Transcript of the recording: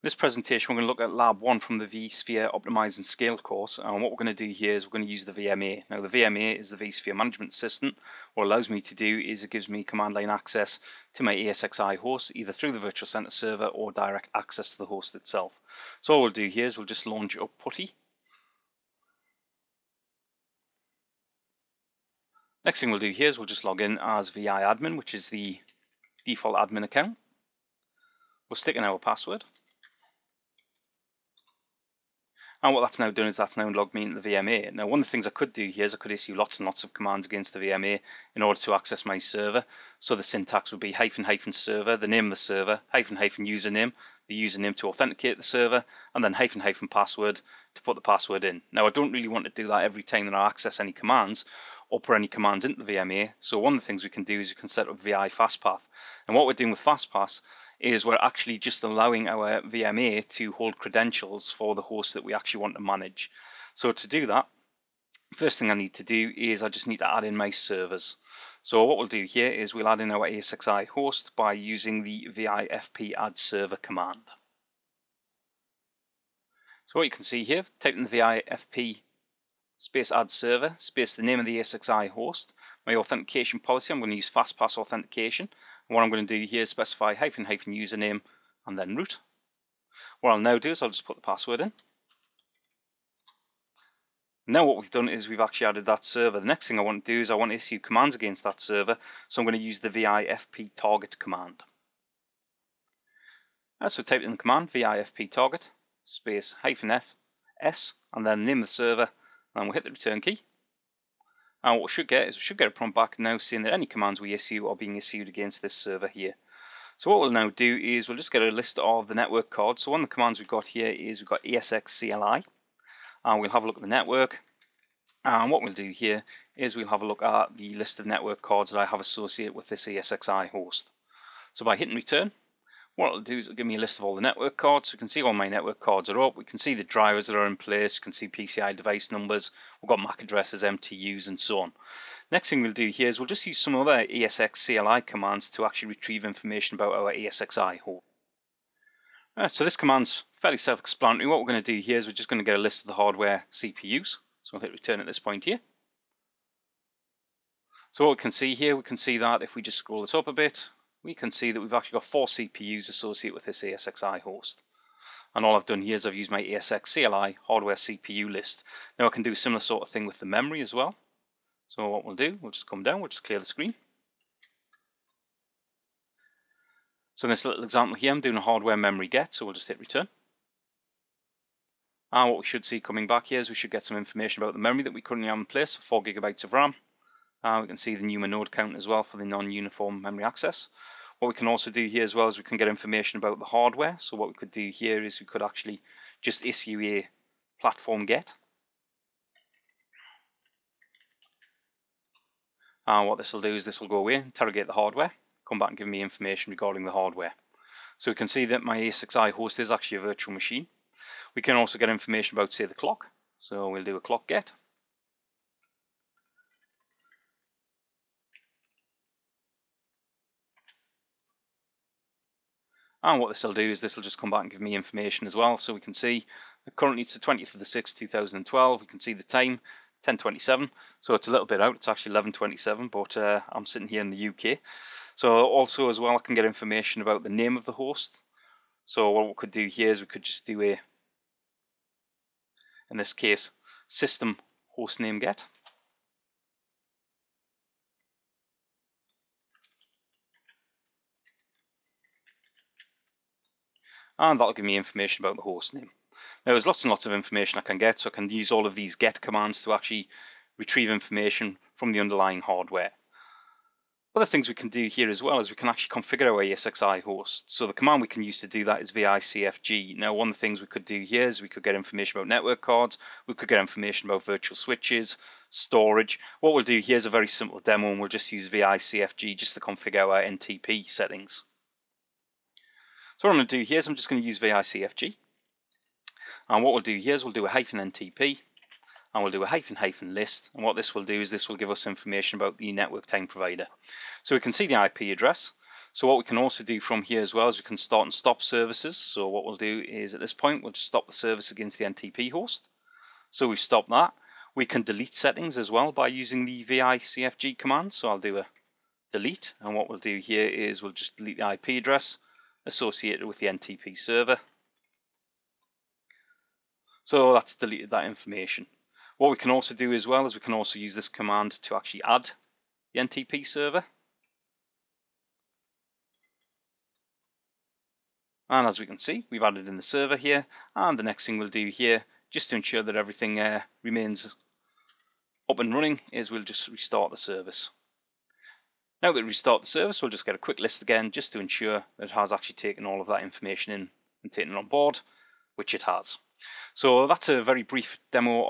this presentation we're going to look at Lab 1 from the vSphere Optimise and Scale course, and what we're going to do here is we're going to use the VMA. Now the VMA is the vSphere management assistant. What it allows me to do is it gives me command line access to my Esxi host, either through the virtual center server or direct access to the host itself. So all we'll do here is we'll just launch up PuTTY. Next thing we'll do here is we'll just log in as VI admin, which is the default admin account. We'll stick in our password. And what that's now done is that's now logged me into the VMA. Now one of the things I could do here is I could issue lots and lots of commands against the VMA in order to access my server. So the syntax would be -- server, the name of the server, -- username, the username to authenticate the server, and then -- password to put the password in. Now I don't really want to do that every time that I access any commands or put any commands into the VMA. So one of the things we can do is we can set up VI fastpath. And what we're doing with fastpath is we're actually just allowing our VMA to hold credentials for the host that we actually want to manage. So to do that, first thing I need to do is I just need to add in my servers. So what we'll do here is we'll add in our Esxi host by using the VIFP add server command. So what you can see here, type in the VIFP space add server space the name of the Esxi host. My authentication policy, I'm going to use fastpass authentication. And what I'm going to do here is specify -- username and then root. What I'll now do is I'll just put the password in. Now what we've done is we've actually added that server. The next thing I want to do is I want to issue commands against that server, so I'm going to use the VIFP target command. So type in the command VIFP target space -s and then the name of the server, and we'll hit the return key. And what we should get is we should get a prompt back now saying that any commands we issue are being issued against this server here. So what we'll now do is we'll just get a list of the network cards. So one of the commands we've got here is we've got ESXCLI, and we'll have a look at the network. And what we'll do here is we'll have a look at the list of network cards that I have associated with this Esxi host. So by hitting return, what it'll do is it'll give me a list of all the network cards. So you can see all my network cards are up. We can see the drivers that are in place. You can see PCI device numbers. We've got MAC addresses, MTUs, and so on. Next thing we'll do here is we'll just use some other ESXCLI commands to actually retrieve information about our Esxi host. So this command's fairly self-explanatory. What we're going to do here is we're just going to get a list of the hardware CPUs. So we'll hit return at this point here. So what we can see here, we can see that if we just scroll this up a bit, we can see that we've actually got 4 CPUs associated with this Esxi host. And all I've done here is I've used my ESXCLI hardware CPU list. Now I can do a similar sort of thing with the memory as well. So what we'll do, we'll just come down, we'll just clear the screen. So in this little example here, I'm doing a hardware memory get, so we'll just hit return. And what we should see coming back here is we should get some information about the memory that we currently have in place, 4 GB of RAM. We can see the NUMA node count as well for the non-uniform memory access. What we can also do here as well is we can get information about the hardware. So what we could do here is we could actually just issue a platform get. And what this will do is this will go away, interrogate the hardware, come back and give me information regarding the hardware. So we can see that my Esxi host is actually a virtual machine. We can also get information about, say, the clock. So we'll do a clock get. And what this will do is this will just come back and give me information as well. So we can see that currently it's the 20th of the 6th, 2012. We can see the time, 10:27. So it's a little bit out. It's actually 11:27, but I'm sitting here in the UK. So also as well, I can get information about the name of the host. So what we could do here is we could just do a, in this case, system hostname get. And that'll give me information about the host name. Now there's lots and lots of information I can get, so I can use all of these get commands to actually retrieve information from the underlying hardware. Other things we can do here as well is we can actually configure our Esxi host. So the command we can use to do that is VICFG. Now one of the things we could do here is we could get information about network cards, we could get information about virtual switches, storage. What we'll do here is a very simple demo, and we'll just use VICFG just to configure our NTP settings. So what I'm going to do here is I'm just going to use VICFG. And what we'll do here is we'll do a -NTP, and we'll do a -- list. And what this will do is this will give us information about the network time provider. So we can see the IP address. So what we can also do from here as well is we can start and stop services. So what we'll do is at this point we'll just stop the service against the NTP host. So we've stopped that. We can delete settings as well by using the vicfg command. So I'll do a delete, and what we'll do here is we'll just delete the IP address associated with the NTP server. So that's deleted that information. What we can also do as well is we can also use this command to actually add the NTP server. And as we can see, we've added in the server here, and the next thing we'll do here, just to ensure that everything remains up and running, is we'll just restart the service. Now that we restart the service, we'll just get a quick list again, just to ensure that it has actually taken all of that information in and taken it on board, which it has. So that's a very brief demo